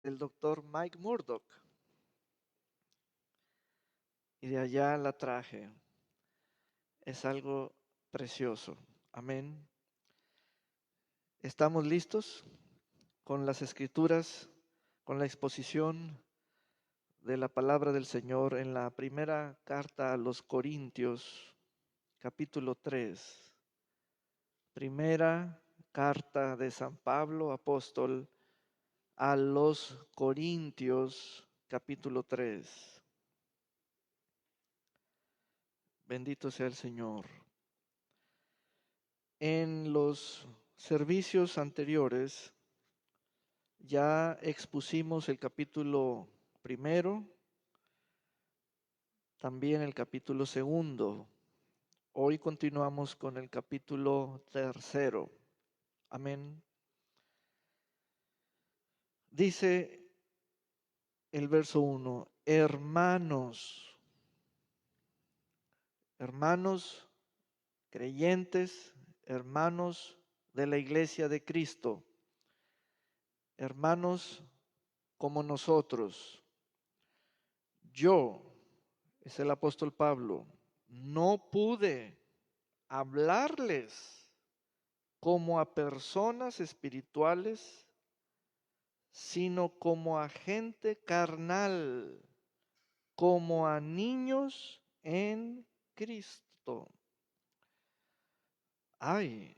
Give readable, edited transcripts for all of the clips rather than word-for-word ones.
del doctor Mike Murdock y de allá la traje. Es algo precioso. Amén. ¿Estamos listos con las escrituras, con la exposición de la palabra del Señor en la primera carta a los Corintios, capítulo 3? Primera carta de San Pablo, apóstol, a los Corintios, capítulo 3. Bendito sea el Señor. En los servicios anteriores ya expusimos el capítulo primero, también el capítulo segundo. Hoy continuamos con el capítulo tercero. Amén. Dice el verso 1, hermanos creyentes, hermanos de la iglesia de Cristo, hermanos como nosotros. Yo, es el apóstol Pablo, no pude hablarles como a personas espirituales, sino como a gente carnal, como a niños en Cristo. Ay,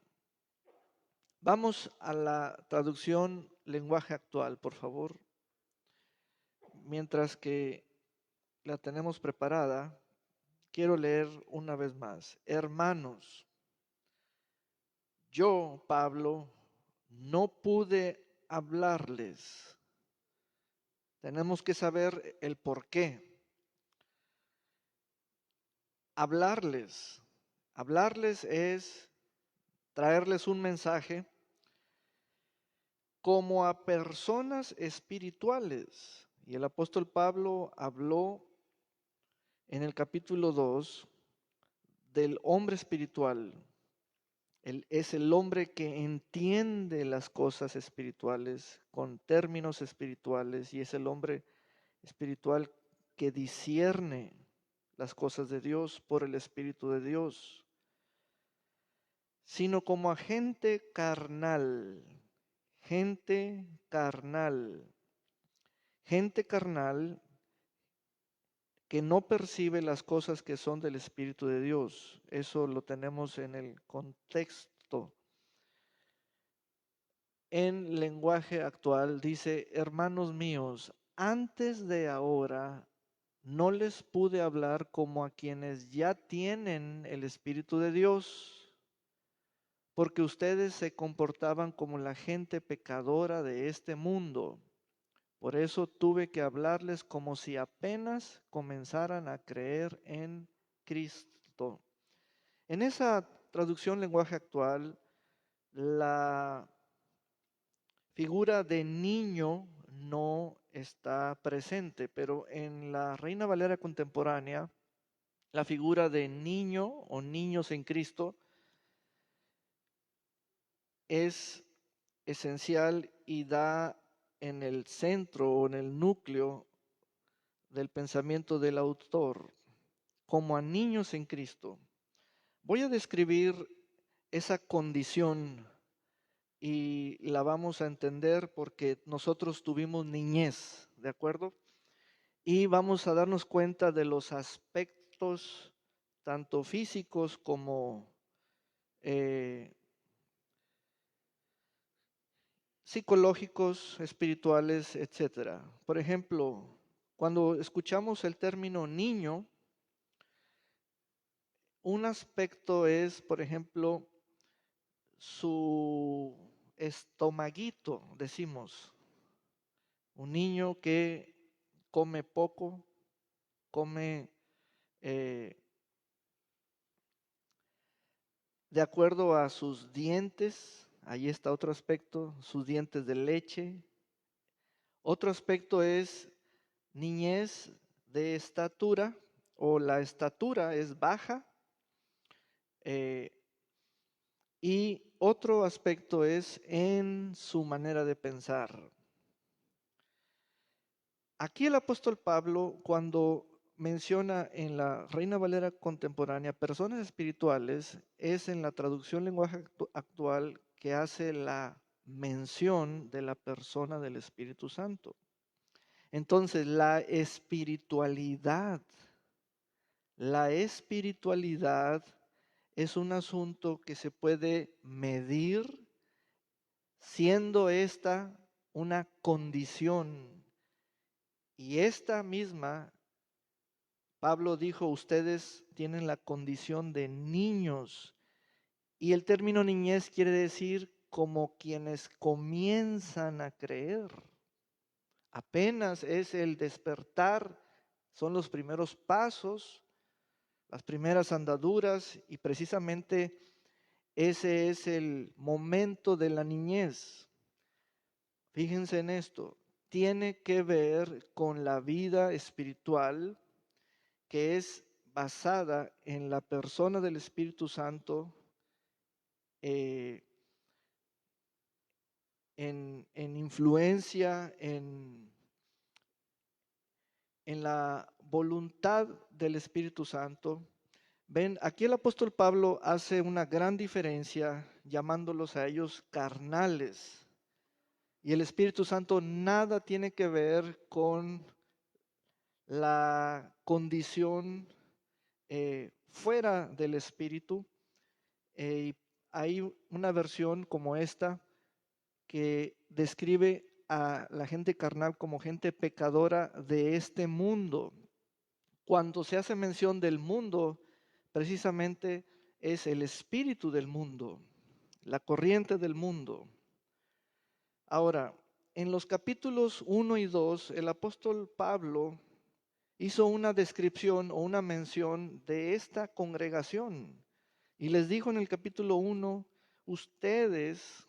vamos a la traducción lenguaje actual, por favor. Mientras que la tenemos preparada, quiero leer una vez más. Hermanos, yo, Pablo, no pude hablarles. Tenemos que saber el por qué. Hablarles es traerles un mensaje como a personas espirituales. Y el apóstol Pablo habló en el capítulo 2 del hombre espiritual. Él es el hombre que entiende las cosas espirituales con términos espirituales y es el hombre espiritual que discierne las cosas de Dios por el Espíritu de Dios, sino como a gente carnal, gente carnal que no percibe las cosas que son del Espíritu de Dios. Eso lo tenemos en el contexto. En lenguaje actual dice, hermanos míos, antes de ahora no les pude hablar como a quienes ya tienen el Espíritu de Dios, porque ustedes se comportaban como la gente pecadora de este mundo. Por eso tuve que hablarles como si apenas comenzaran a creer en Cristo. En esa traducción lenguaje actual, la figura de niño no está presente, pero en la Reina Valera contemporánea, la figura de niño o niños en Cristo es esencial y da en el centro o en el núcleo del pensamiento del autor, como a niños en Cristo. Voy a describir esa condición y la vamos a entender porque nosotros tuvimos niñez, ¿de acuerdo? Y vamos a darnos cuenta de los aspectos tanto físicos como psicológicos, espirituales, etcétera. Por ejemplo, cuando escuchamos el término niño, un aspecto es, por ejemplo, su estomaguito, decimos. Un niño que come poco, come de acuerdo a sus dientes, ahí está otro aspecto, sus dientes de leche. Otro aspecto es niñez de estatura o la estatura es baja. Y otro aspecto es en su manera de pensar. Aquí el apóstol Pablo, cuando menciona en la Reina Valera contemporánea personas espirituales, es en la traducción lenguaje actual que hace la mención de la persona del Espíritu Santo. Entonces, la espiritualidad es un asunto que se puede medir, siendo esta una condición. Y esta misma, Pablo dijo, ustedes tienen la condición de niños. Y el término niñez quiere decir como quienes comienzan a creer. Apenas es el despertar, son los primeros pasos, las primeras andaduras, y precisamente ese es el momento de la niñez. Fíjense en esto, tiene que ver con la vida espiritual que es basada en la persona del Espíritu Santo, eh, en influencia, en la voluntad del Espíritu Santo. Ven, aquí el apóstol Pablo hace una gran diferencia llamándolos a ellos carnales. Y el Espíritu Santo nada tiene que ver con la condición fuera del Espíritu. Y hay una versión como esta que describe a la gente carnal como gente pecadora de este mundo. Cuando se hace mención del mundo, precisamente es el espíritu del mundo, la corriente del mundo. Ahora, en los capítulos 1 y 2, el apóstol Pablo hizo una descripción o una mención de esta congregación y les dijo en el capítulo 1, ustedes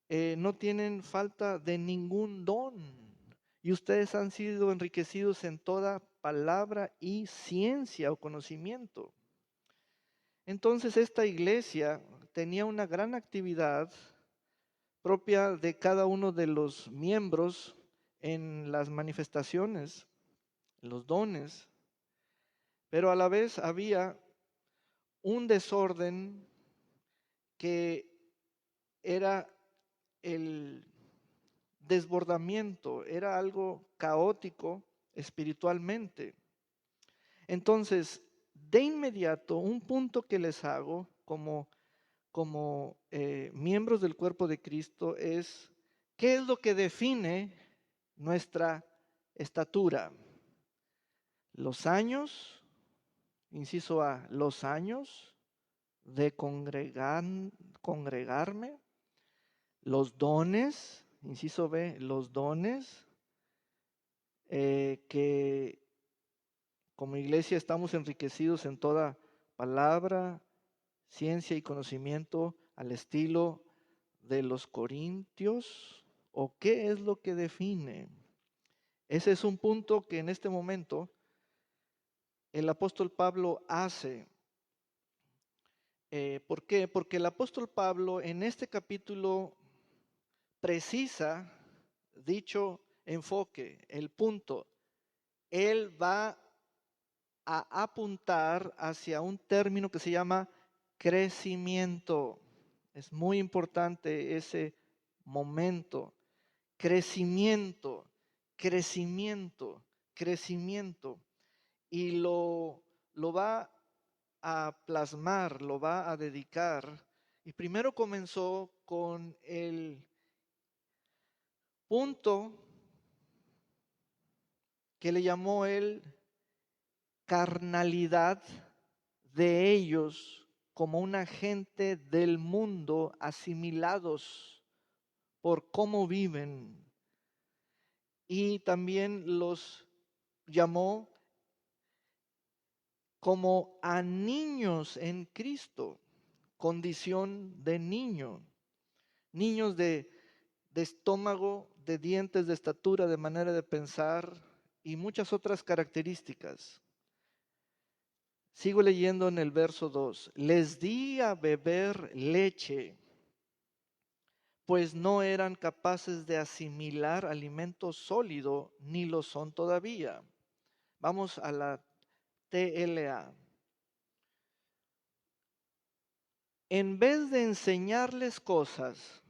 no tienen falta de ningún don y ustedes han sido enriquecidos en toda palabra y ciencia o conocimiento. Entonces esta iglesia tenía una gran actividad propia de cada uno de los miembros en las manifestaciones, los dones, pero a la vez había un desorden que era el desbordamiento, era algo caótico espiritualmente. Entonces, de inmediato, un punto que les hago como miembros del cuerpo de Cristo es, ¿qué es lo que define nuestra estatura? Los años, inciso A, los años de congregarme, los dones, inciso B, los dones, que como iglesia estamos enriquecidos en toda palabra, ciencia y conocimiento al estilo de los corintios, o qué es lo que define. Ese es un punto que en este momento el apóstol Pablo hace. ¿Por qué? Porque el apóstol Pablo en este capítulo precisa dicho enfoque, el punto. Él va a apuntar hacia un término que se llama crecimiento. Es muy importante ese momento. Crecimiento, crecimiento, crecimiento. Y lo va a plasmar, lo va a dedicar. Y primero comenzó con el punto que le llamó él carnalidad de ellos como una gente del mundo, asimilados por cómo viven. Y también los llamó como a niños en Cristo, condición de niño, niños de estómago, de dientes, de estatura, de manera de pensar y muchas otras características. Sigo leyendo en el verso 2. Les di a beber leche pues no eran capaces de asimilar alimento sólido, ni lo son todavía. Vamos a la TLA. En vez de enseñarles cosas,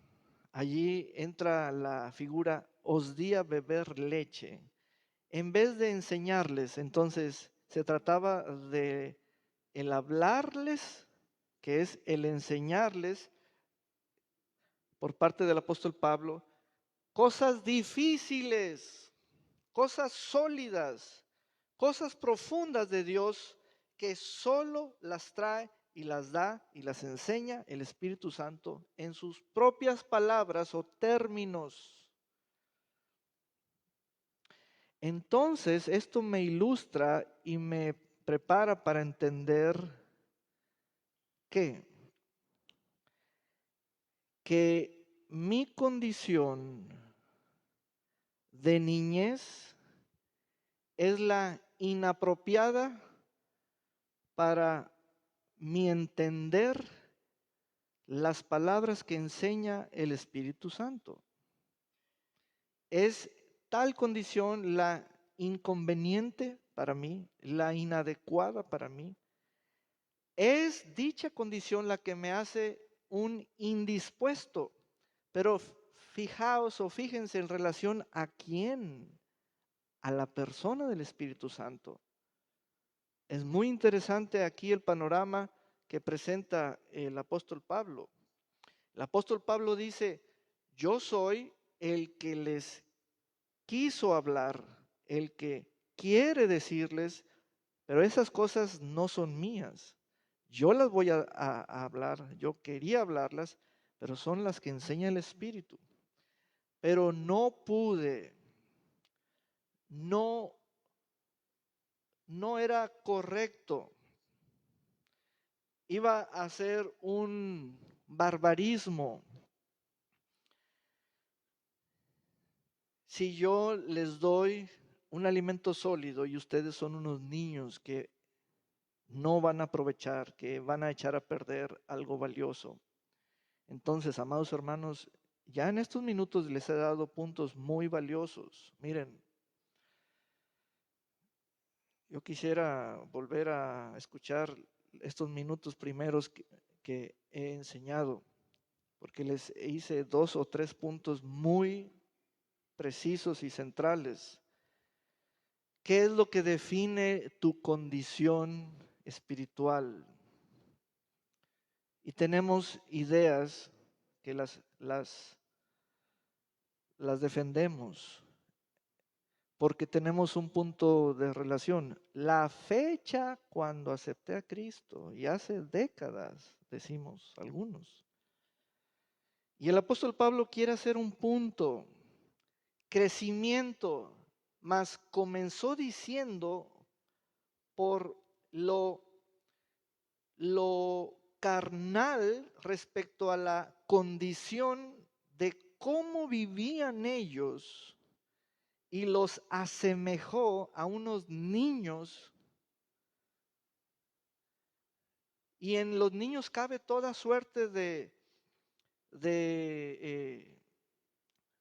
allí entra la figura, os di a beber leche. En vez de enseñarles, entonces se trataba de el hablarles, que es el enseñarles por parte del apóstol Pablo, cosas difíciles, cosas sólidas, cosas profundas de Dios que solo las trae y las da y las enseña el Espíritu Santo en sus propias palabras o términos. Entonces, esto me ilustra y me prepara para entender que mi condición de niñez es la inapropiada para mi entender las palabras que enseña el Espíritu Santo. Es tal condición la inconveniente para mí, la inadecuada para mí. Es dicha condición la que me hace un indispuesto. Pero fijaos o fíjense en relación a quién, a la persona del Espíritu Santo. Es muy interesante aquí el panorama que presenta el apóstol Pablo. El apóstol Pablo dice, yo soy el que les quiso hablar, el que quiere decirles, pero esas cosas no son mías. Yo las voy a hablar, yo quería hablarlas, pero son las que enseña el Espíritu. Pero no pude, no era correcto. Iba a ser un barbarismo si yo les doy un alimento sólido y ustedes son unos niños que no van a aprovechar, que van a echar a perder algo valioso. Entonces, amados hermanos, ya en estos minutos les he dado puntos muy valiosos. Miren, yo quisiera volver a escuchar estos minutos primeros que he enseñado, porque les hice 2 o 3 puntos muy precisos y centrales. ¿Qué es lo que define tu condición espiritual? Y tenemos ideas que las defendemos porque tenemos un punto de relación. La fecha cuando acepté a Cristo, y hace décadas, decimos algunos. Y el apóstol Pablo quiere hacer un punto, crecimiento, mas comenzó diciendo por lo carnal respecto a la condición de cómo vivían ellos y los asemejó a unos niños. Y en los niños cabe toda suerte de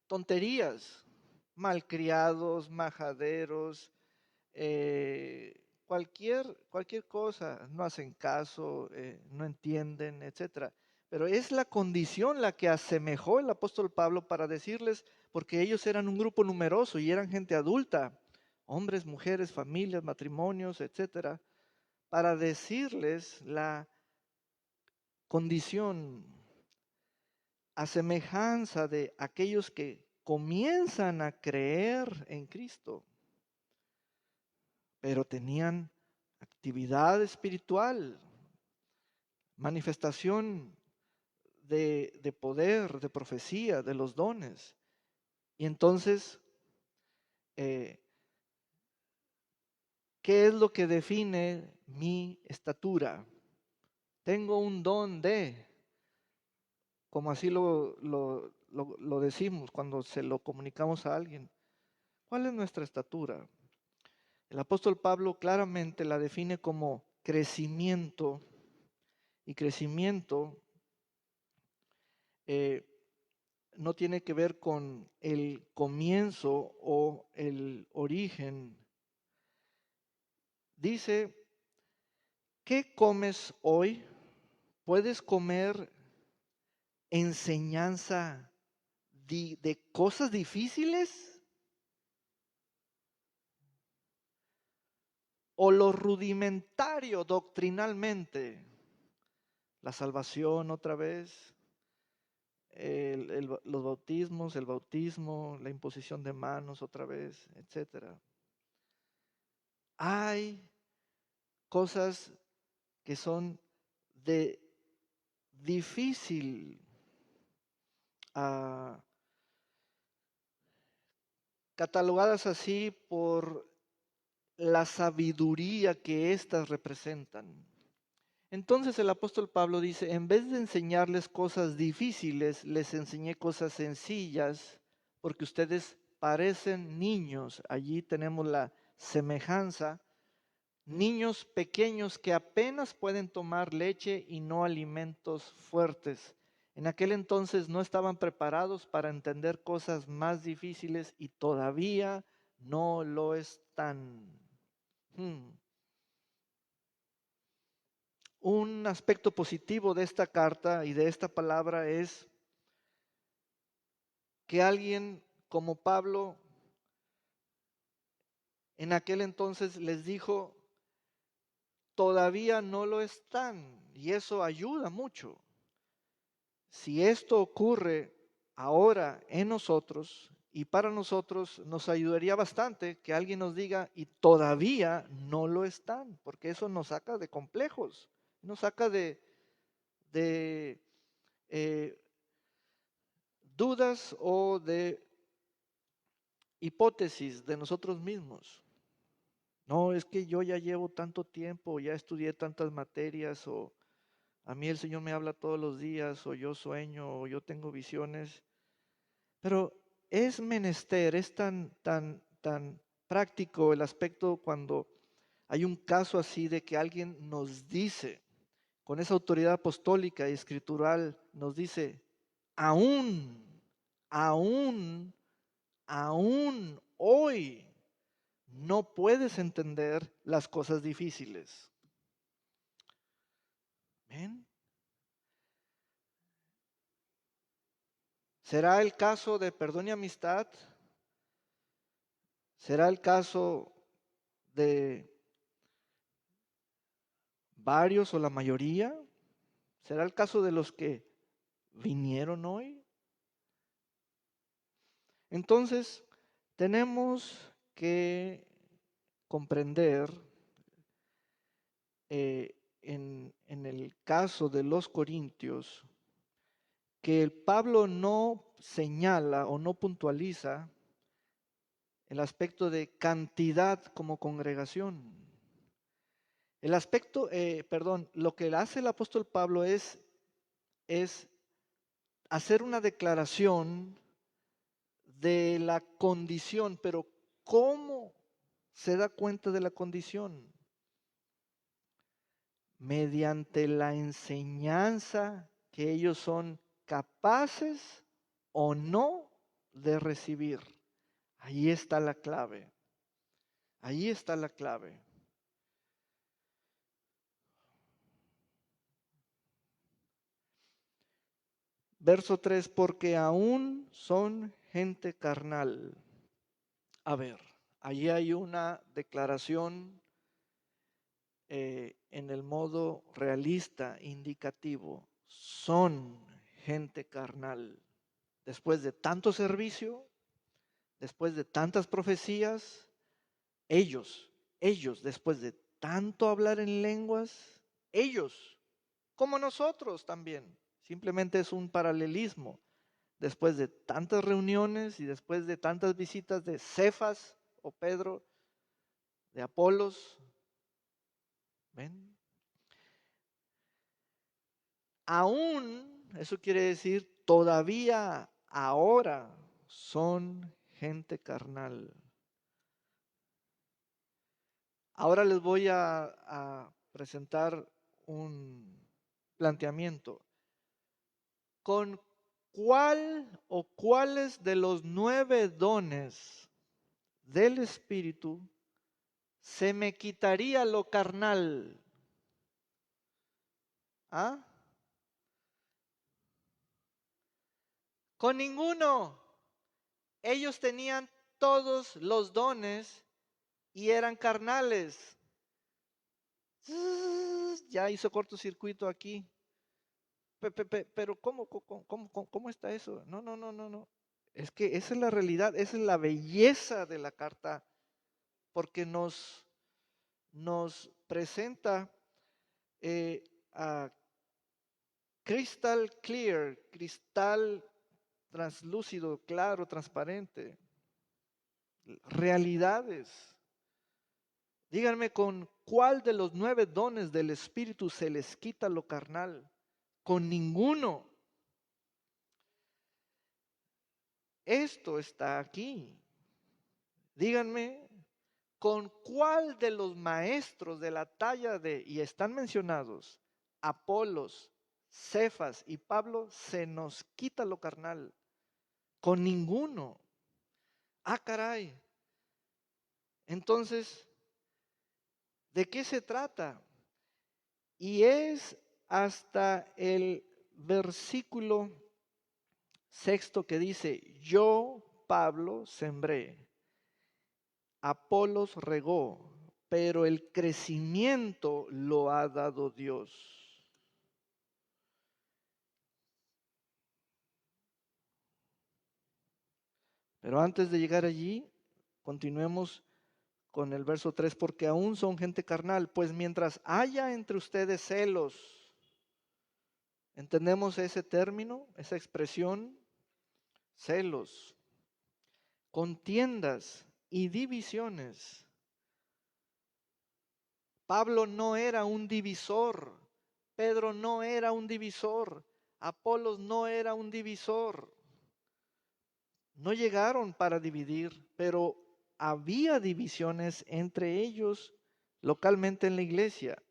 tonterías, malcriados, majaderos, cualquier cosa, no hacen caso, no entienden, etcétera. Pero es la condición la que asemejó el apóstol Pablo para decirles, porque ellos eran un grupo numeroso y eran gente adulta, hombres, mujeres, familias, matrimonios, etcétera, para decirles la condición a semejanza de aquellos que comienzan a creer en Cristo, pero tenían actividad espiritual, manifestación de poder, de profecía, de los dones. Y entonces, ¿qué es lo que define mi estatura? Tengo un don de, como así lo decimos cuando se lo comunicamos a alguien. ¿Cuál es nuestra estatura? El apóstol Pablo claramente la define como crecimiento, y crecimiento no tiene que ver con el comienzo o el origen. Dice, ¿qué comes hoy? ¿Puedes comer enseñanza de cosas difíciles? ¿O lo rudimentario doctrinalmente? La salvación otra vez, los bautismos, el bautismo, la imposición de manos otra vez, etcétera. Hay cosas que son de difícil catalogadas así por la sabiduría que éstas representan. Entonces el apóstol Pablo dice, en vez de enseñarles cosas difíciles, les enseñé cosas sencillas, porque ustedes parecen niños. Allí tenemos la semejanza. Niños pequeños que apenas pueden tomar leche y no alimentos fuertes. En aquel entonces no estaban preparados para entender cosas más difíciles y todavía no lo están. Un aspecto positivo de esta carta y de esta palabra es que alguien como Pablo en aquel entonces les dijo, todavía no lo están, y eso ayuda mucho. Si esto ocurre ahora en nosotros y para nosotros, nos ayudaría bastante que alguien nos diga, y todavía no lo están, porque eso nos saca de complejos, nos saca de dudas o de hipótesis de nosotros mismos. No, es que yo ya llevo tanto tiempo, ya estudié tantas materias, o a mí el Señor me habla todos los días, o yo sueño, o yo tengo visiones. Pero es menester, es tan práctico el aspecto cuando hay un caso así de que alguien nos dice, con esa autoridad apostólica y escritural, nos dice, aún, aún, aún hoy no puedes entender las cosas difíciles. ¿Ven? ¿Será el caso de perdón y amistad? ¿Será el caso de varios o la mayoría? ¿Será el caso de los que vinieron hoy? Entonces, tenemos que comprender en el caso de los corintios que el Pablo no señala o no puntualiza el aspecto de cantidad como congregación. El aspecto, lo que hace el apóstol Pablo es hacer una declaración de la condición, pero ¿cómo se da cuenta de la condición? Mediante la enseñanza que ellos son capaces o no de recibir. Ahí está la clave. Ahí está la clave. Verso 3, porque aún son gente carnal. A ver, allí hay una declaración en el modo realista, indicativo. Son gente carnal. Después de tanto servicio, después de tantas profecías, ellos, después de tanto hablar en lenguas, ellos, como nosotros también, simplemente es un paralelismo. Después de tantas reuniones y después de tantas visitas de Cefas o Pedro, de Apolos, ¿ven? Aún, eso quiere decir, todavía ahora son gente carnal. Ahora les voy a presentar un planteamiento. ¿Con ¿cuál o cuáles de los 9 dones del Espíritu se me quitaría lo carnal? ¿Ah? Con ninguno. Ellos tenían todos los dones y eran carnales. Ya hizo cortocircuito aquí. Pero ¿cómo está eso? No, no, no, no, no. Es que esa es la realidad, esa es la belleza de la carta, porque nos presenta a crystal clear, cristal translúcido, claro, transparente, realidades. Díganme con cuál de los 9 dones del Espíritu se les quita lo carnal. Con ninguno. Esto está aquí. Díganme con cuál de los maestros de la talla de, y están mencionados, Apolos, Cefas y Pablo, se nos quita lo carnal. Con ninguno. Ah, caray. Entonces, ¿de qué se trata? Y es hasta el versículo 6 que dice, yo, Pablo, sembré, Apolos regó, pero el crecimiento lo ha dado Dios. Pero antes de llegar allí, continuemos con el verso 3, porque aún son gente carnal, pues mientras haya entre ustedes celos, ¿entendemos ese término, esa expresión? Celos, contiendas y divisiones. Pablo no era un divisor, Pedro no era un divisor, Apolos no era un divisor. No llegaron para dividir, pero había divisiones entre ellos localmente en la iglesia.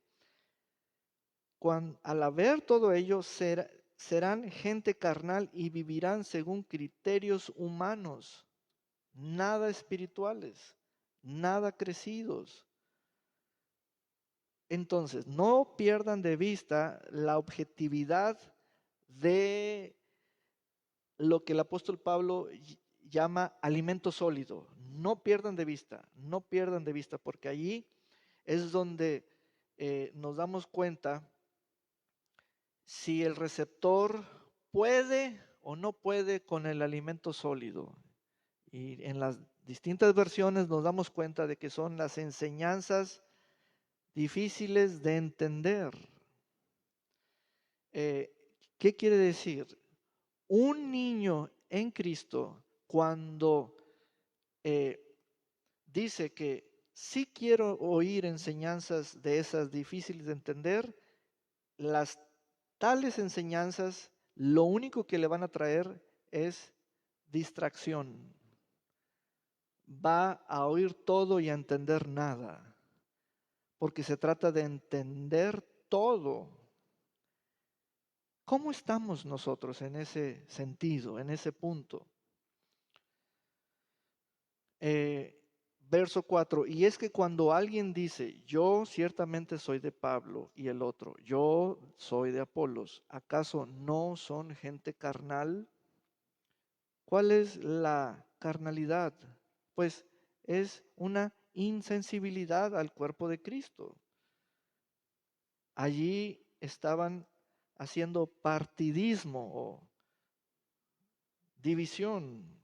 Al haber todo ello, serán gente carnal y vivirán según criterios humanos, nada espirituales, nada crecidos. Entonces, no pierdan de vista la objetividad de lo que el apóstol Pablo llama alimento sólido. No pierdan de vista, no pierdan de vista, porque allí es donde nos damos cuenta si el receptor puede o no puede con el alimento sólido. Y en las distintas versiones nos damos cuenta de que son las enseñanzas difíciles de entender. ¿Qué quiere decir? Un niño en Cristo, cuando dice que sí quiero oír enseñanzas de esas difíciles de entender, las tales enseñanzas lo único que le van a traer es distracción. Va a oír todo y a entender nada, porque se trata de entender todo. ¿Cómo estamos nosotros en ese sentido, en ese punto? Verso 4, y es que cuando alguien dice, yo ciertamente soy de Pablo, y el otro, yo soy de Apolos, ¿acaso no son gente carnal? ¿Cuál es la carnalidad? Pues es una insensibilidad al cuerpo de Cristo. Allí estaban haciendo partidismo o división.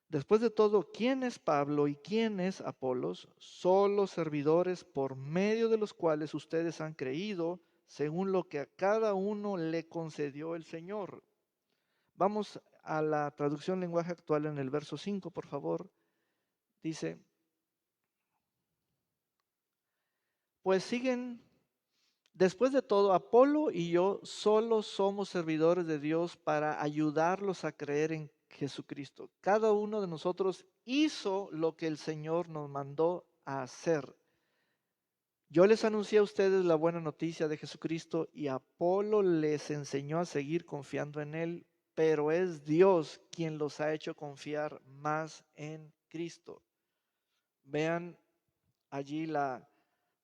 Después de todo, ¿quién es Pablo y quién es Apolos? Solo servidores por medio de los cuales ustedes han creído, según lo que a cada uno le concedió el Señor. Vamos a la traducción lenguaje actual en el verso 5, por favor. Dice, pues siguen, después de todo, Apolo y yo solo somos servidores de Dios para ayudarlos a creer en Jesucristo. Cada uno de nosotros hizo lo que el Señor nos mandó a hacer. Yo les anuncié a ustedes la buena noticia de Jesucristo y Apolo les enseñó a seguir confiando en Él pero es Dios quien los ha hecho confiar más en Cristo. Vean allí la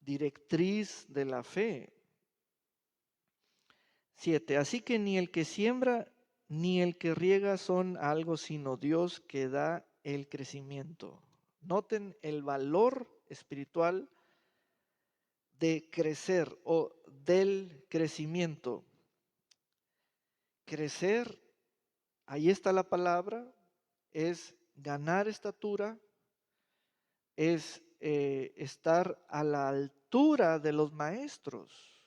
directriz de la fe. 7. Así que ni el que siembra ni el que riega son algo, sino Dios que da el crecimiento. Noten el valor espiritual de crecer o del crecimiento. Crecer, ahí está la palabra, es ganar estatura, es estar a la altura de los maestros.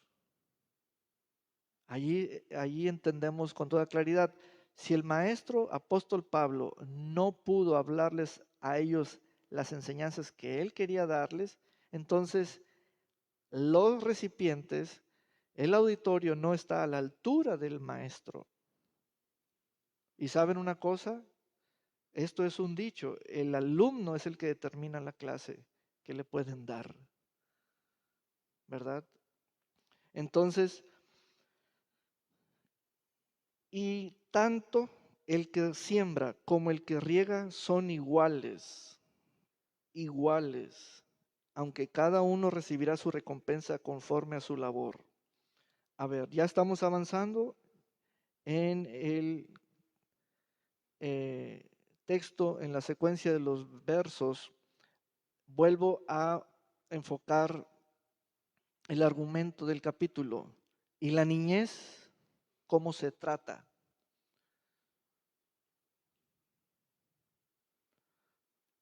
Allí entendemos con toda claridad, si el maestro apóstol Pablo no pudo hablarles a ellos las enseñanzas que él quería darles, entonces los recipientes, el auditorio no está a la altura del maestro. ¿Y saben una cosa? Esto es un dicho, el alumno es el que determina la clase que le pueden dar, ¿verdad? Entonces, y tanto el que siembra como el que riega son iguales, aunque cada uno recibirá su recompensa conforme a su labor. A ver, ya estamos avanzando en el texto, en la secuencia de los versos. Vuelvo a enfocar el argumento del capítulo. ¿Y la niñez cómo se trata?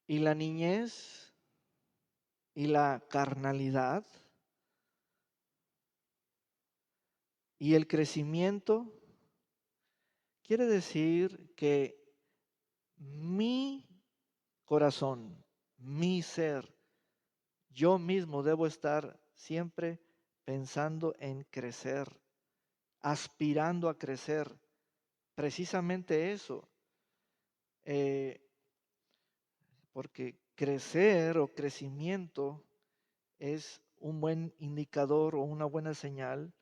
¿Y la niñez y la carnalidad y el crecimiento? Quiere decir que mi corazón, mi ser, yo mismo debo estar siempre pensando en crecer, aspirando a crecer. Precisamente eso. Porque crecer o crecimiento es un buen indicador o una buena señal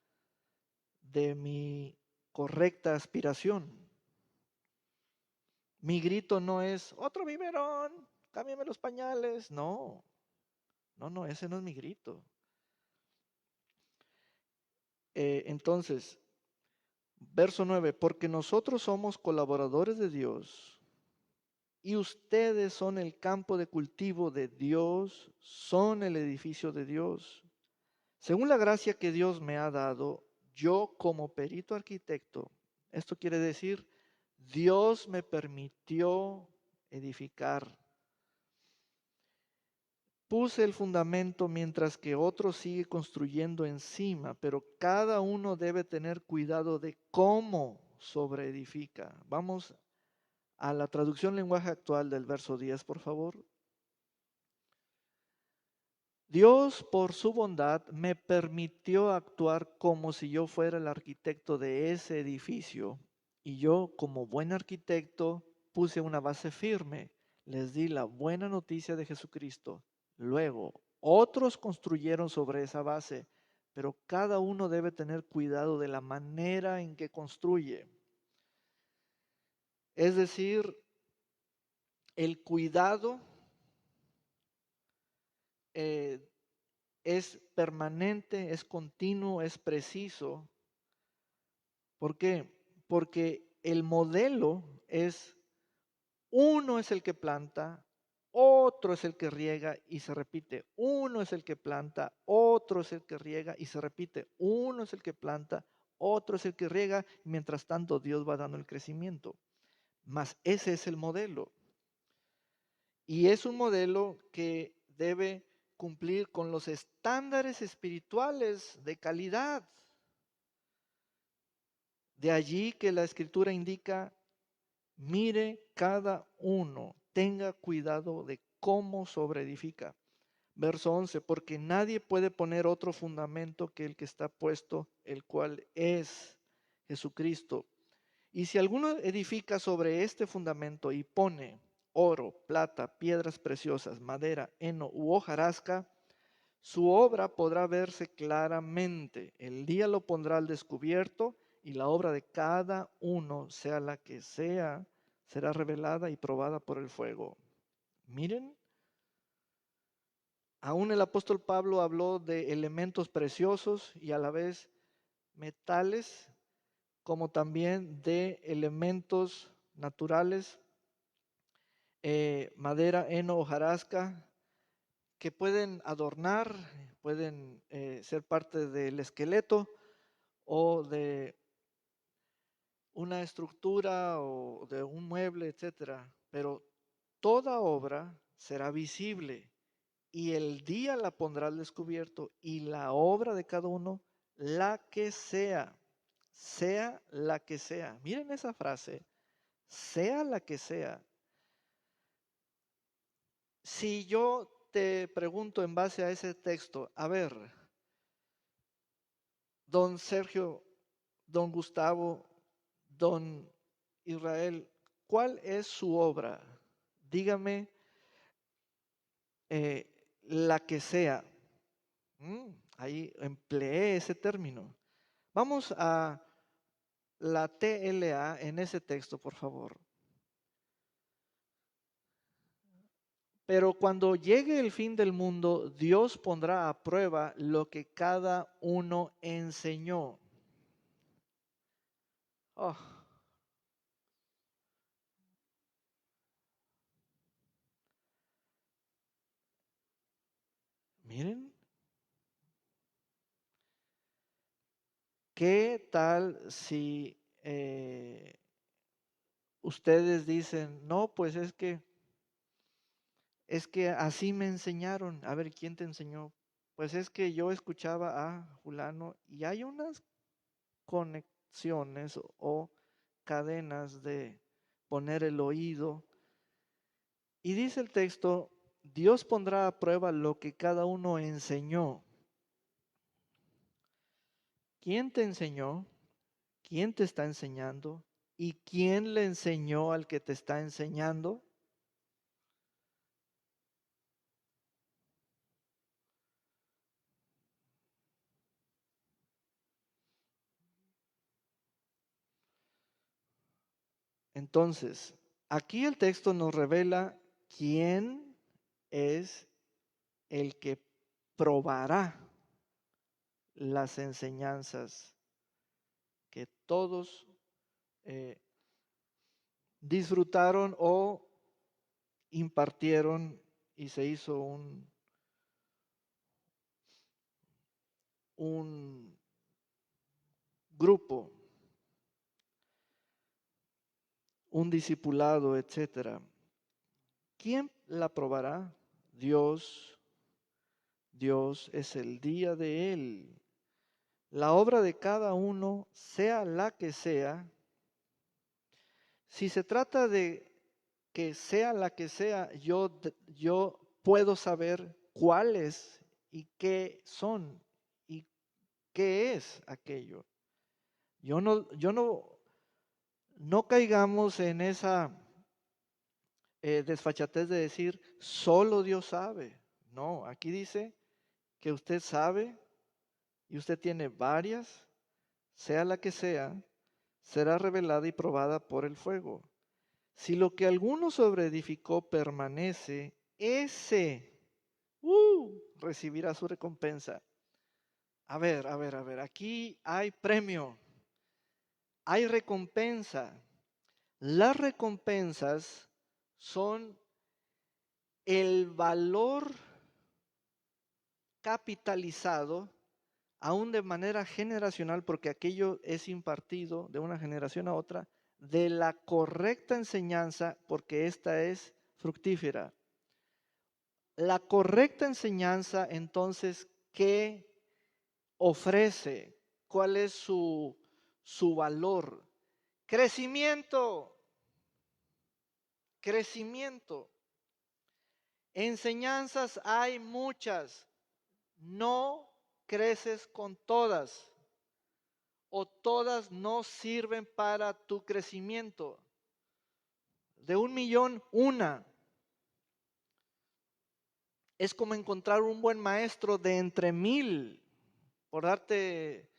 de mi correcta aspiración. Mi grito no es otro biberón, cámbiame los pañales. No, ese no es mi grito. Entonces, verso 9, porque nosotros somos colaboradores de Dios y ustedes son el campo de cultivo de Dios, son el edificio de Dios. Según la gracia que Dios me ha dado, yo como perito arquitecto, esto quiere decir, Dios me permitió edificar. Puse el fundamento mientras que otro sigue construyendo encima, pero cada uno debe tener cuidado de cómo sobreedifica. Vamos a la traducción lenguaje actual del verso 10, por favor. Dios, por su bondad, me permitió actuar como si yo fuera el arquitecto de ese edificio. Y yo, como buen arquitecto, puse una base firme. Les di la buena noticia de Jesucristo. Luego, otros construyeron sobre esa base, pero cada uno debe tener cuidado de la manera en que construye. Es decir, el cuidado es permanente, es continuo, es preciso. ¿Por qué? Porque el modelo es, uno es el que planta, otro es el que riega y se repite. Uno es el que planta, otro es el que riega y se repite. Uno es el que planta, otro es el que riega, y mientras tanto Dios va dando el crecimiento. Mas ese es el modelo. Y es un modelo que debe cumplir con los estándares espirituales de calidad. De allí que la escritura indica, mire cada uno, tenga cuidado de cómo sobreedifica. Verso 11, porque nadie puede poner otro fundamento que el que está puesto, el cual es Jesucristo. Y si alguno edifica sobre este fundamento y pone oro, plata, piedras preciosas, madera, heno u hojarasca, su obra podrá verse claramente. El día lo pondrá al descubierto y la obra de cada uno, sea la que sea, será revelada y probada por el fuego. Miren, aún el apóstol Pablo habló de elementos preciosos y a la vez metales, como también de elementos naturales, madera, heno, hojarasca, que pueden adornar, pueden ser parte del esqueleto o de una estructura o de un mueble, etcétera. Pero toda obra será visible y el día la pondrá al descubierto y la obra de cada uno, la que sea la que sea. Miren esa frase, sea la que sea. Si yo te pregunto en base a ese texto, a ver, don Sergio, don Gustavo, don Israel, ¿cuál es su obra? Dígame la que sea. Ahí empleé ese término. Vamos a la TLA en ese texto, por favor. Pero cuando llegue el fin del mundo, Dios pondrá a prueba lo que cada uno enseñó. Oh, miren, ¿qué tal si ustedes dicen, no, pues es que así me enseñaron? A ver, ¿quién te enseñó? Pues es que yo escuchaba a fulano y hay unas conexiones o cadenas de poner el oído. Y dice el texto, Dios pondrá a prueba lo que cada uno enseñó. ¿Quién te enseñó? ¿Quién te está enseñando? ¿Y quién le enseñó al que te está enseñando? Entonces, aquí el texto nos revela quién es el que probará las enseñanzas que todos eh, disfrutaron o impartieron y se hizo un grupo, un discipulado, etcétera. ¿Quién la probará? Dios. Dios es el día de Él. La obra de cada uno, sea la que sea, si se trata de que sea la que sea, yo puedo saber cuáles y qué son y qué es aquello. No caigamos en esa desfachatez de decir, solo Dios sabe. No, aquí dice que usted sabe y usted tiene varias, sea la que sea, será revelada y probada por el fuego. Si lo que alguno sobreedificó permanece, ese recibirá su recompensa. A ver, aquí hay premio, hay recompensa. Las recompensas son el valor capitalizado, aún de manera generacional, porque aquello es impartido de una generación a otra, de la correcta enseñanza, porque esta es fructífera. La correcta enseñanza, entonces, ¿qué ofrece? ¿Cuál es su valor? Crecimiento, crecimiento. Enseñanzas hay muchas, no creces con todas o todas no sirven para tu crecimiento. De 1,000,000, una. Es como encontrar un buen maestro de entre 1000, por darte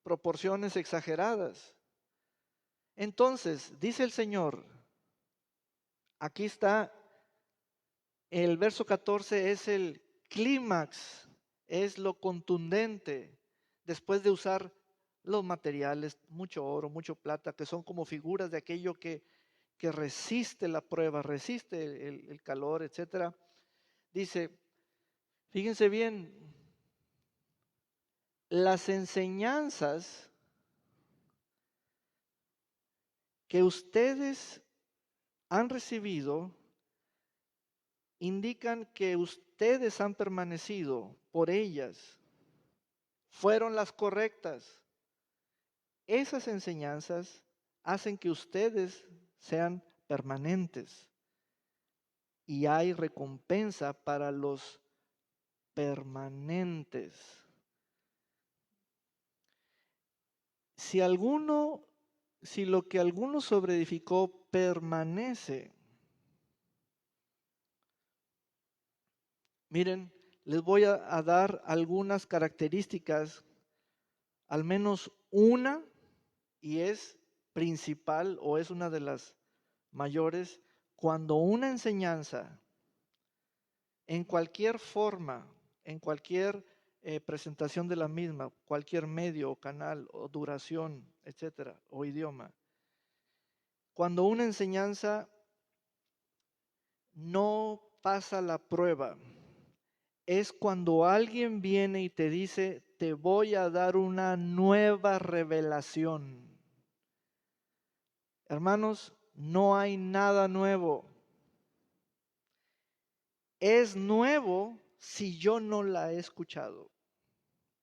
proporciones exageradas. Entonces, dice el Señor, aquí está, el verso 14 es el clímax, es lo contundente, después de usar los materiales, mucho oro, mucho plata, que son como figuras de aquello que resiste la prueba, resiste el calor, etcétera. Dice, fíjense bien, las enseñanzas que ustedes han recibido indican que ustedes han permanecido por ellas, fueron las correctas. Esas enseñanzas hacen que ustedes sean permanentes y hay recompensa para los permanentes. Si lo que alguno sobreedificó permanece, miren, les voy a dar algunas características, al menos una, y es principal o es una de las mayores, cuando una enseñanza, en cualquier forma, en cualquier presentación de la misma, cualquier medio o canal o duración, etcétera, o idioma, cuando una enseñanza no pasa la prueba, es cuando alguien viene y te dice, te voy a dar una nueva revelación. Hermanos, no hay nada nuevo. Es nuevo si yo no la he escuchado.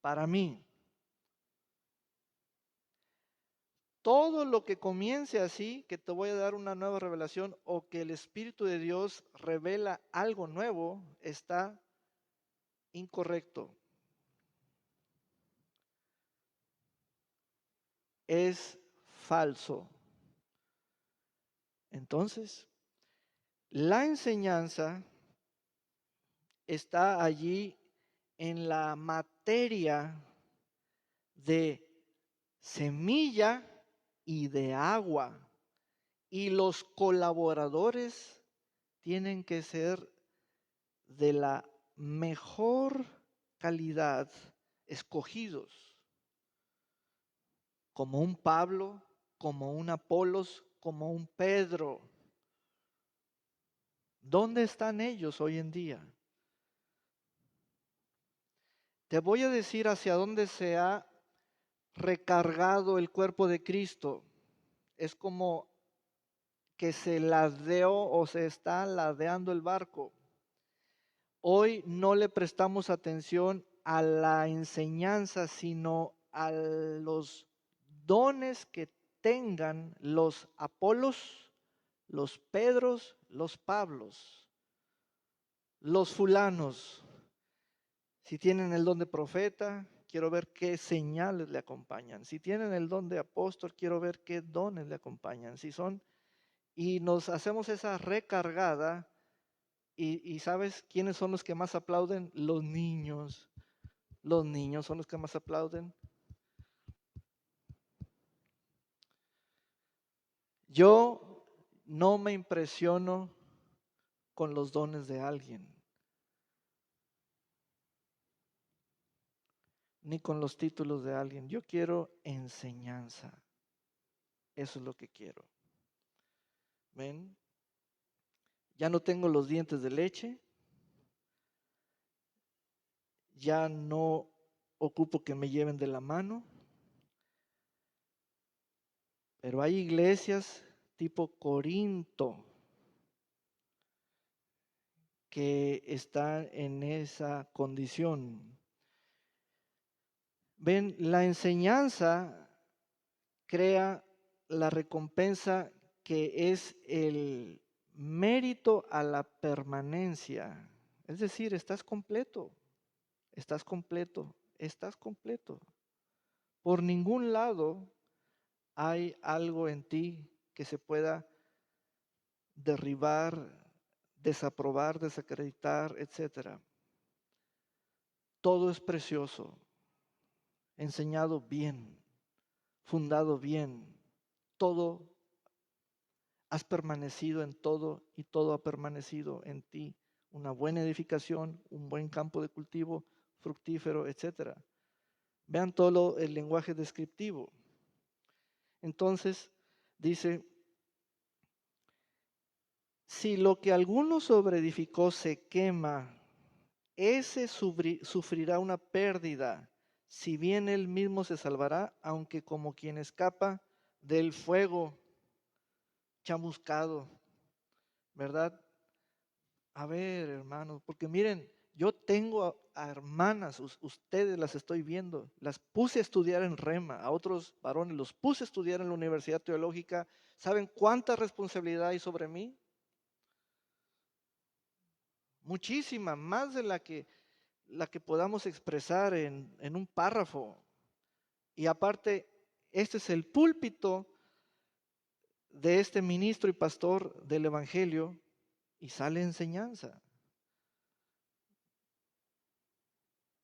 Para mí, todo lo que comience así, que te voy a dar una nueva revelación o que el Espíritu de Dios revela algo nuevo, está incorrecto. Es falso. Entonces, la enseñanza está allí en la materia de semilla y de agua. Y los colaboradores tienen que ser de la mejor calidad, escogidos, como un Pablo, como un Apolos, como un Pedro. ¿Dónde están ellos hoy en día? Te voy a decir hacia dónde se ha recargado el cuerpo de Cristo. Es como que se ladeó o se está ladeando el barco. Hoy no le prestamos atención a la enseñanza, sino a los dones que tengan los Apolos, los Pedros, los Pablos, los fulanos. Si tienen el don de profeta, quiero ver qué señales le acompañan. Si tienen el don de apóstol, quiero ver qué dones le acompañan. Si son, y nos hacemos esa recargada. Y ¿sabes quiénes son los que más aplauden? Los niños. Los niños son los que más aplauden. Yo no me impresiono con los dones de alguien, ni con los títulos de alguien. Yo quiero enseñanza. Eso es lo que quiero. ¿Ven? Ya no tengo los dientes de leche. Ya no ocupo que me lleven de la mano. Pero hay iglesias tipo Corinto que están en esa condición. Ven, la enseñanza crea la recompensa que es el mérito a la permanencia. Es decir, estás completo, estás completo, estás completo. Por ningún lado hay algo en ti que se pueda derribar, desaprobar, desacreditar, etcétera. Todo es precioso, enseñado bien. fundado bien, todo, has permanecido en todo y todo ha permanecido en ti. Una buena edificación, un buen campo de cultivo, fructífero, etcétera. Vean todo el lenguaje descriptivo. Entonces, dice, si lo que alguno sobreedificó se quema, ese sufrirá una pérdida, si bien él mismo se salvará, aunque como quien escapa del fuego chamuscado, ¿verdad? A ver, hermanos, porque miren, yo tengo a hermanas, ustedes las estoy viendo, las puse a estudiar en Rema, a otros varones los puse a estudiar en la Universidad Teológica. ¿Saben cuánta responsabilidad hay sobre mí? Muchísima, más de la que podamos expresar en un párrafo. Y aparte, este es el púlpito de este ministro y pastor del Evangelio y sale enseñanza.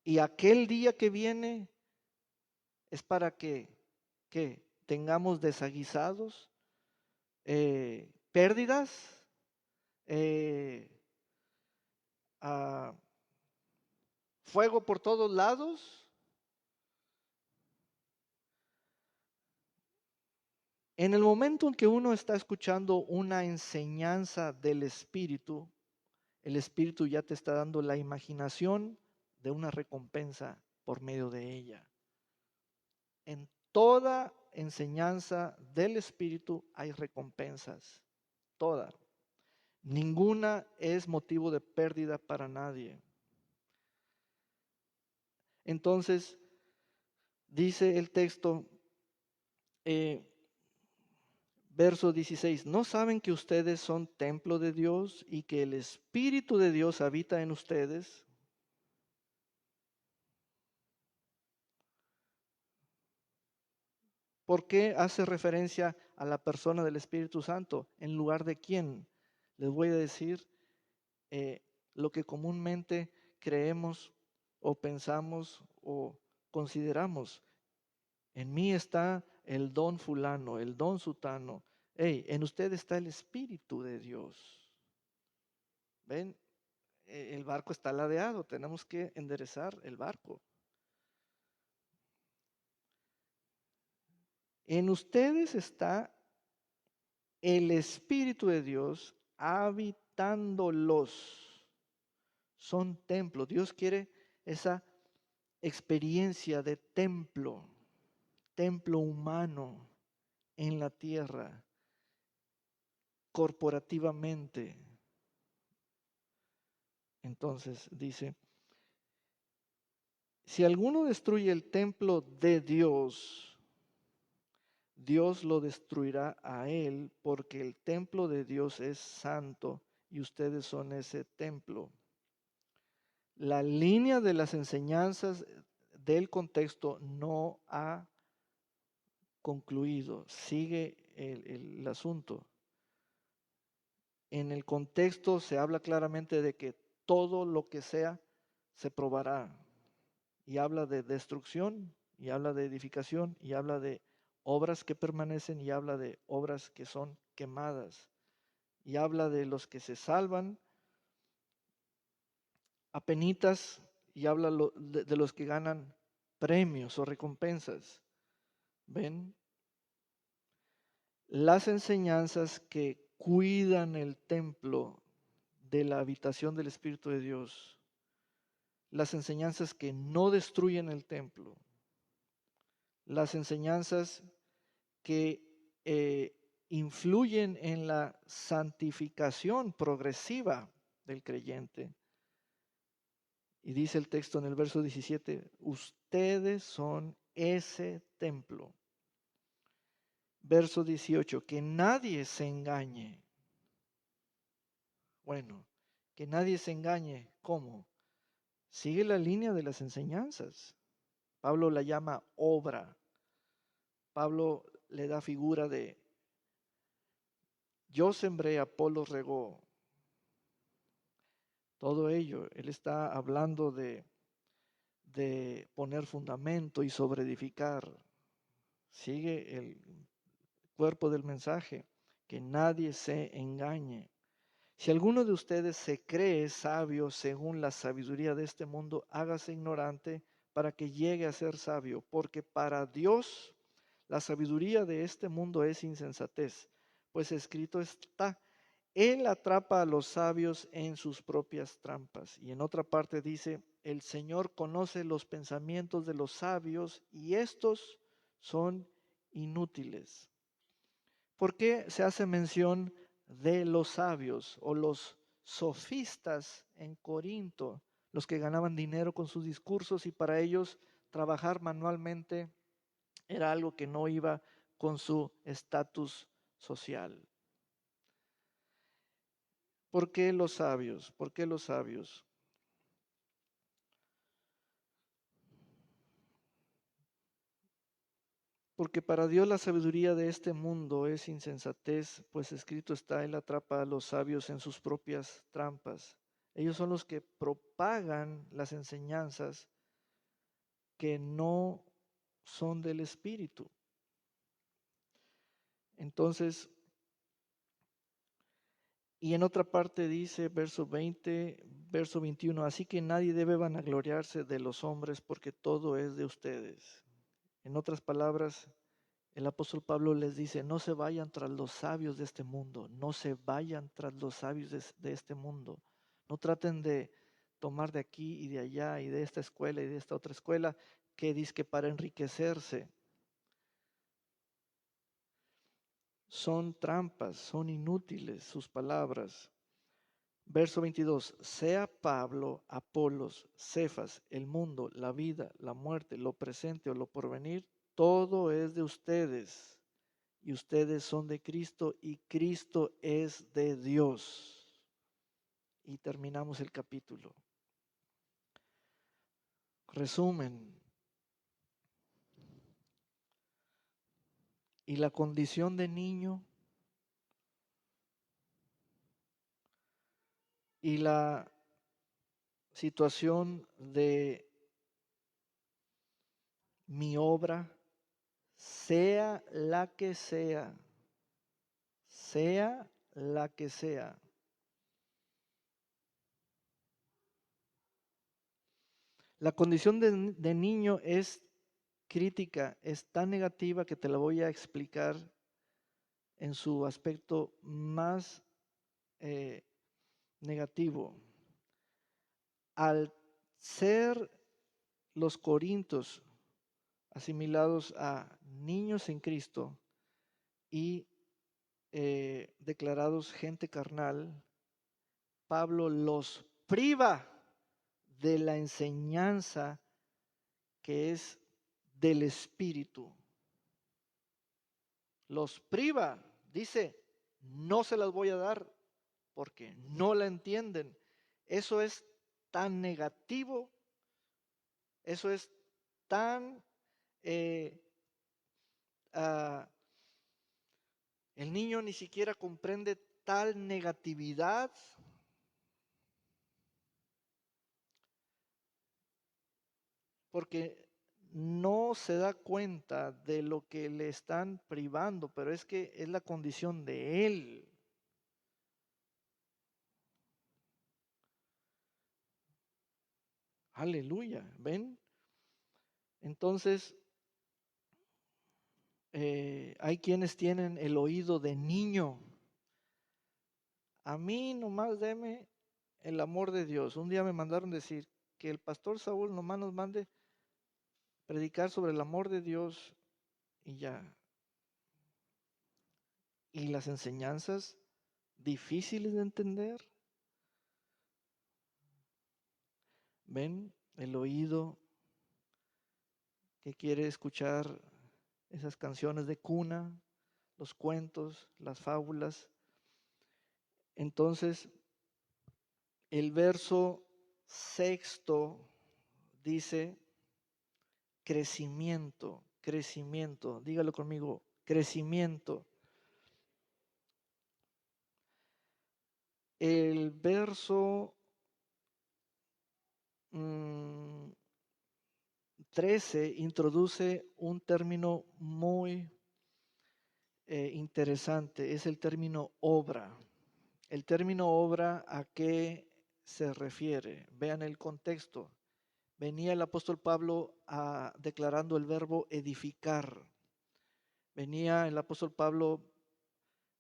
Y aquel día que viene es para que tengamos desaguisados, pérdidas, eh, ah, fuego por todos lados. En el momento en que uno está escuchando una enseñanza del Espíritu, el Espíritu ya te está dando la imaginación de una recompensa por medio de ella. En toda enseñanza del Espíritu hay recompensas, toda. Ninguna es motivo de pérdida para nadie. Entonces, dice el texto, verso 16, ¿no saben que ustedes son templo de Dios y que el Espíritu de Dios habita en ustedes? ¿Por qué hace referencia a la persona del Espíritu Santo en lugar de quién? Les voy a decir lo que comúnmente creemos o pensamos o consideramos. En mí está el don fulano, el don sutano. Hey, en usted está el Espíritu de Dios. ¿Ven? El barco está ladeado, tenemos que enderezar el barco. En ustedes está el Espíritu de Dios habitándolos. Son templos. Dios quiere esa experiencia de templo, templo humano en la tierra, corporativamente. Entonces dice, si alguno destruye el templo de Dios, Dios lo destruirá a él, porque el templo de Dios es santo y ustedes son ese templo. La línea de las enseñanzas del contexto no ha concluido, sigue el asunto. En el contexto se habla claramente de que todo lo que sea se probará. Y habla de destrucción, y habla de edificación, y habla de obras que permanecen, y habla de obras que son quemadas. Y habla de los que se salvan apenitas, y habla de los que ganan premios o recompensas. ¿Ven? Las enseñanzas que cuidan el templo de la habitación del Espíritu de Dios, las enseñanzas que no destruyen el templo, las enseñanzas que influyen en la santificación progresiva del creyente. Y dice el texto en el verso 17, ustedes son ese templo. Verso 18, que nadie se engañe. Bueno, que nadie se engañe. ¿Cómo? Sigue la línea de las enseñanzas. Pablo la llama obra. Pablo le da figura de yo sembré, Apolo regó. Todo ello, él está hablando de poner fundamento y sobre edificar. Sigue el cuerpo del mensaje, que nadie se engañe. Si alguno de ustedes se cree sabio según la sabiduría de este mundo, hágase ignorante para que llegue a ser sabio, porque para Dios la sabiduría de este mundo es insensatez, pues escrito está, Él atrapa a los sabios en sus propias trampas. Y en otra parte dice, el Señor conoce los pensamientos de los sabios y estos son inútiles. ¿Por qué se hace mención de los sabios o los sofistas en Corinto, los que ganaban dinero con sus discursos y para ellos trabajar manualmente era algo que no iba con su estatus social? ¿Por qué los sabios? ¿Por qué los sabios? Porque para Dios la sabiduría de este mundo es insensatez, pues escrito está, Él atrapa a los sabios en sus propias trampas. Ellos son los que propagan las enseñanzas que no son del Espíritu. Entonces, y en otra parte dice, verso 20, verso 21, así que nadie debe vanagloriarse de los hombres porque todo es de ustedes. En otras palabras, el apóstol Pablo les dice, no se vayan tras los sabios de este mundo, no se vayan tras los sabios de este mundo. No traten de tomar de aquí y de allá y de esta escuela y de esta otra escuela que dice que para enriquecerse. Son trampas, son inútiles sus palabras. Verso 22, sea Pablo, Apolos, Cefas, el mundo, la vida, la muerte, lo presente o lo porvenir, todo es de ustedes y ustedes son de Cristo y Cristo es de Dios. Y terminamos el capítulo. Resumen. Y la condición de niño y la situación de mi obra, sea la que sea, sea la que sea. La condición de niño es crítica, es tan negativa que te la voy a explicar en su aspecto más negativo. Al ser los corintios asimilados a niños en Cristo y declarados gente carnal, Pablo los priva de la enseñanza que es del Espíritu. Los priva, dice, no se las voy a dar porque no la entienden. Eso es tan negativo, eso es tan... ah, el niño ni siquiera comprende tal negatividad porque no se da cuenta de lo que le están privando, pero es que es la condición de él. Aleluya, ¿ven? Entonces, hay quienes tienen el oído de niño. A mí nomás deme el amor de Dios. Un día me mandaron decir que el pastor Saúl nomás nos mande predicar sobre el amor de Dios y ya. Y las enseñanzas difíciles de entender. ¿Ven? El oído que quiere escuchar esas canciones de cuna, los cuentos, las fábulas. Entonces, el verso sexto dice crecimiento, crecimiento. Dígalo conmigo, crecimiento. El verso 13 introduce un término muy interesante, es el término obra. El término obra, ¿a qué se refiere? Vean el contexto. Venía el apóstol Pablo declarando el verbo edificar. Venía el apóstol Pablo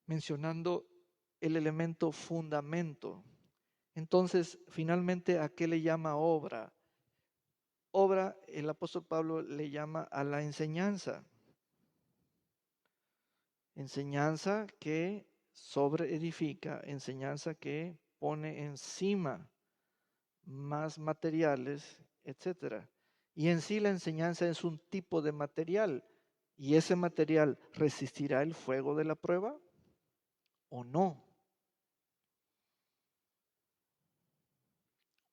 mencionando el elemento fundamento. Entonces, finalmente, ¿a qué le llama obra? Obra, el apóstol Pablo le llama a la enseñanza. Enseñanza que sobreedifica, enseñanza que pone encima más materiales, etcétera. Y en sí la enseñanza es un tipo de material. ¿Y ese material resistirá el fuego de la prueba o no?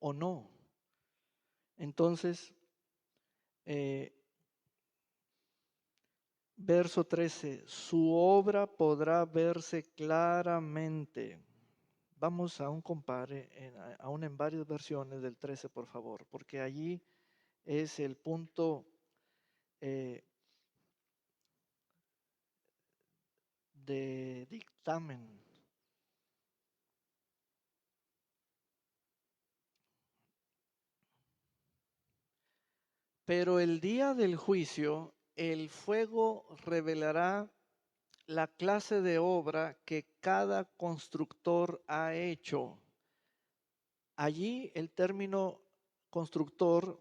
¿O no? Entonces, eh, verso 13, su obra podrá verse claramente. Vamos a un compare, aún en varias versiones del 13, por favor, porque allí es el punto de dictamen. Pero el día del juicio, el fuego revelará la clase de obra que cada constructor ha hecho. Allí el término constructor,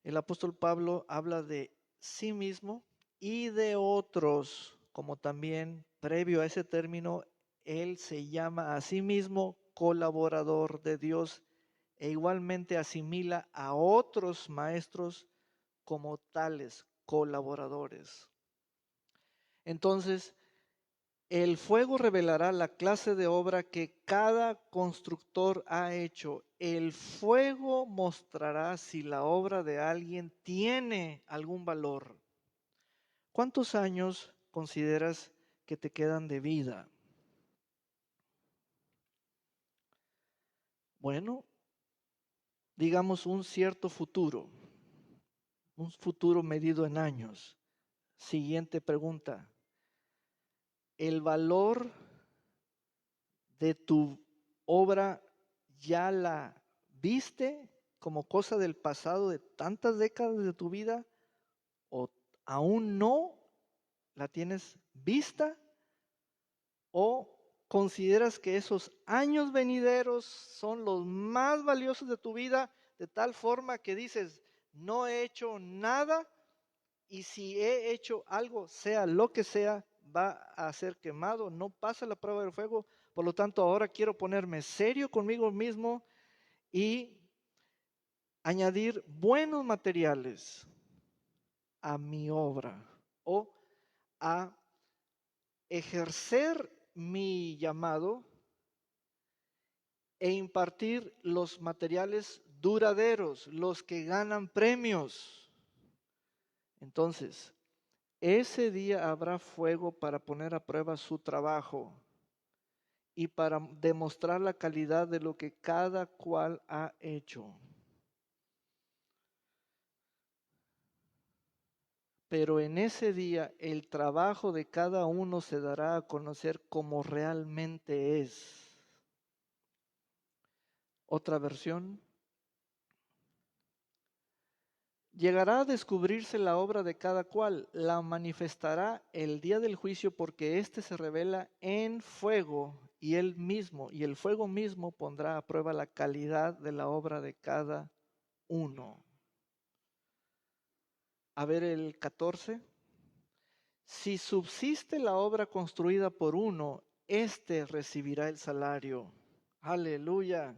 el apóstol Pablo habla de sí mismo y de otros, como también previo a ese término, él se llama a sí mismo colaborador de Dios e igualmente asimila a otros maestros como tales colaboradores. Entonces, el fuego revelará la clase de obra que cada constructor ha hecho. El fuego mostrará si la obra de alguien tiene algún valor. ¿Cuántos años consideras que te quedan de vida? Bueno, digamos un cierto futuro, un futuro medido en años. Siguiente pregunta. ¿El valor de tu obra ya la viste como cosa del pasado de tantas décadas de tu vida o aún no la tienes vista o consideras que esos años venideros son los más valiosos de tu vida de tal forma que dices, no he hecho nada y si he hecho algo, sea lo que sea, va a ser quemado, no pasa la prueba del fuego. Por lo tanto, ahora quiero ponerme serio conmigo mismo y añadir buenos materiales a mi obra o a ejercer mi llamado e impartir los materiales duraderos, los que ganan premios. Entonces, ese día habrá fuego para poner a prueba su trabajo y para demostrar la calidad de lo que cada cual ha hecho. Pero en ese día el trabajo de cada uno se dará a conocer como realmente es. Otra versión. Llegará a descubrirse la obra de cada cual, la manifestará el día del juicio porque éste se revela en fuego y el fuego mismo pondrá a prueba la calidad de la obra de cada uno. A ver el 14. Si subsiste la obra construida por uno, éste recibirá el salario. Aleluya.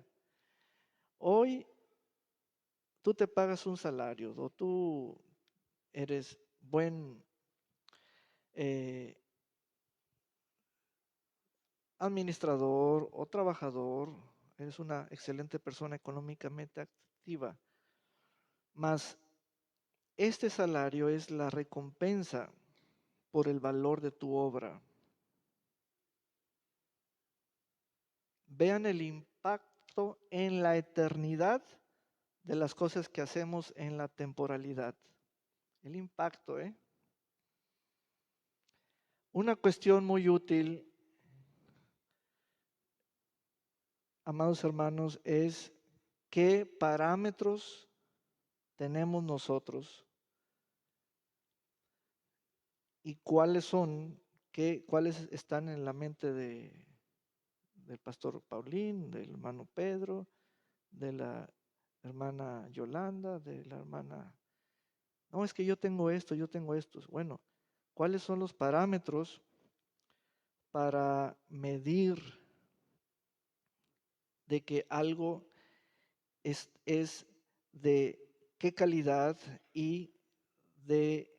Hoy tú te pagas un salario o tú eres buen eh, administrador o trabajador, eres una excelente persona económicamente activa, mas este salario es la recompensa por el valor de tu obra. Vean el impacto en la eternidad de las cosas que hacemos en la temporalidad. El impacto, ¿eh? Una cuestión muy útil, amados hermanos, es qué parámetros tenemos nosotros y cuáles son, cuáles están en la mente del pastor Paulín, del hermano Pedro, de la hermana Yolanda, de la hermana... No, es que yo tengo esto, yo tengo estos. Bueno, ¿cuáles son los parámetros para medir de que algo es de qué calidad y de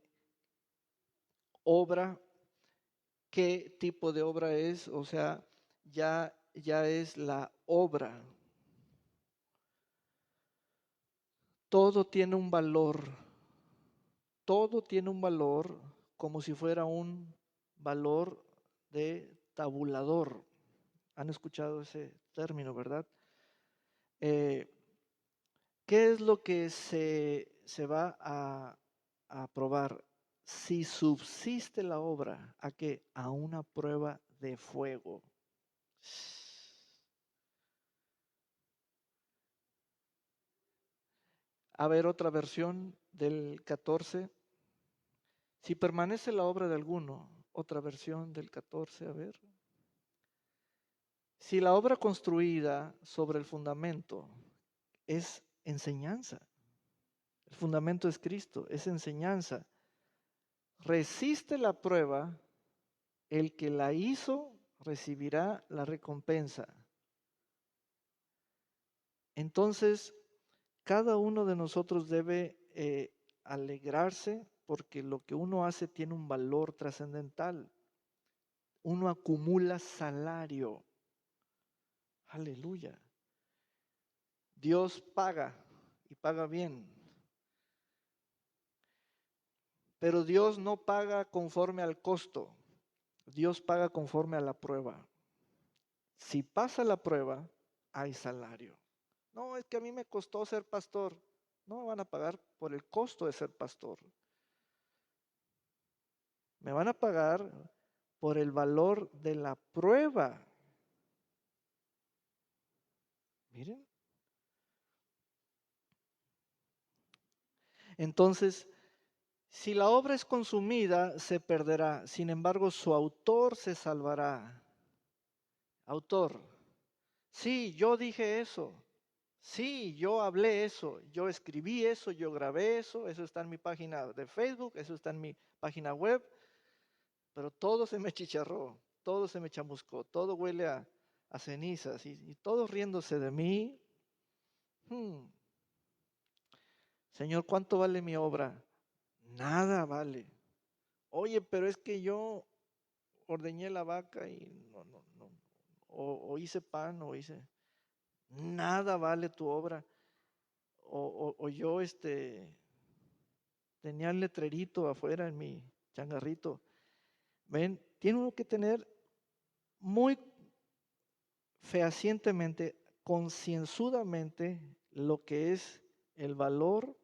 obra, qué tipo de obra es? O sea, ya es la obra. Todo tiene un valor. Todo tiene un valor como si fuera un valor de tabulador. ¿Han escuchado ese término, verdad? ¿Qué es lo que se va a probar? Si subsiste la obra, ¿a qué? A una prueba de fuego. A ver, otra versión del 14. Si permanece la obra de alguno, otra versión del 14, a ver. Si la obra construida sobre el fundamento es enseñanza, el fundamento es Cristo, es enseñanza, resiste la prueba, el que la hizo recibirá la recompensa. Entonces, cada uno de nosotros debe alegrarse porque lo que uno hace tiene un valor trascendental. Uno acumula salario. Aleluya. Dios paga y paga bien. Pero Dios no paga conforme al costo. Dios paga conforme a la prueba. Si pasa la prueba, hay salario. No, es que a mí me costó ser pastor. No me van a pagar por el costo de ser pastor. Me van a pagar por el valor de la prueba. Miren. Entonces, si la obra es consumida, se perderá. Sin embargo, su autor se salvará. Autor. Sí, yo dije eso. Sí, yo hablé eso. Yo escribí eso, yo grabé eso. Eso está en mi página de Facebook, eso está en mi página web. Pero todo se me chicharró, todo se me chamuscó, todo huele a cenizas y todos riéndose de mí. Señor, ¿cuánto vale mi obra? Nada vale. Oye, pero es que yo ordeñé la vaca y no. O hice pan, o hice. Nada vale tu obra. O yo tenía el letrerito afuera en mi changarrito. Ven, tiene uno que tener muy fehacientemente, concienzudamente, lo que es el valor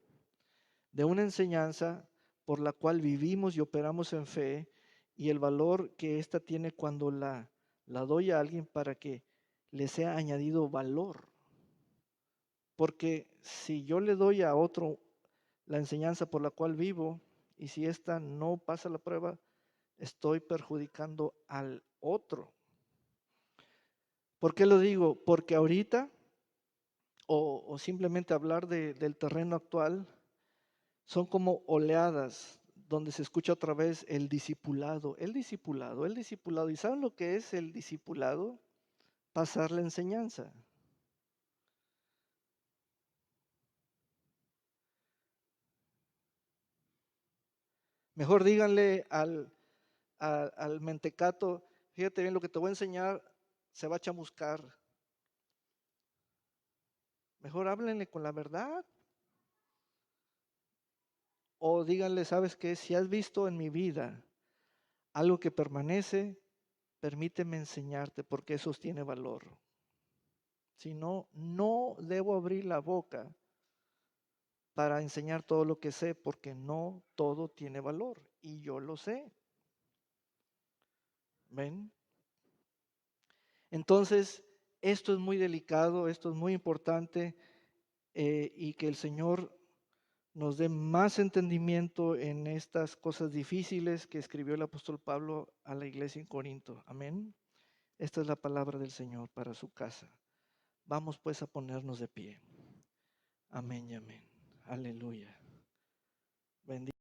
de una enseñanza por la cual vivimos y operamos en fe y el valor que ésta tiene cuando la doy a alguien para que le sea añadido valor. Porque si yo le doy a otro la enseñanza por la cual vivo y si ésta no pasa la prueba, estoy perjudicando al otro. ¿Por qué lo digo? Porque ahorita, o simplemente hablar del terreno actual, son como oleadas donde se escucha otra vez el discipulado, el discipulado, el discipulado. ¿Y saben lo que es el discipulado? Pasar la enseñanza. Mejor díganle al mentecato, fíjate bien, lo que te voy a enseñar se va a chamuscar. Mejor háblenle con la verdad. O díganle, ¿sabes qué? Si has visto en mi vida algo que permanece, permíteme enseñarte porque eso tiene valor. Si no, no debo abrir la boca para enseñar todo lo que sé, porque no todo tiene valor y yo lo sé. ¿Ven? Entonces, esto es muy delicado, esto es muy importante, y que el Señor nos dé más entendimiento en estas cosas difíciles que escribió el apóstol Pablo a la iglesia en Corinto. Amén. Esta es la palabra del Señor para su casa. Vamos pues a ponernos de pie. Amén y amén. Aleluya. Bendito.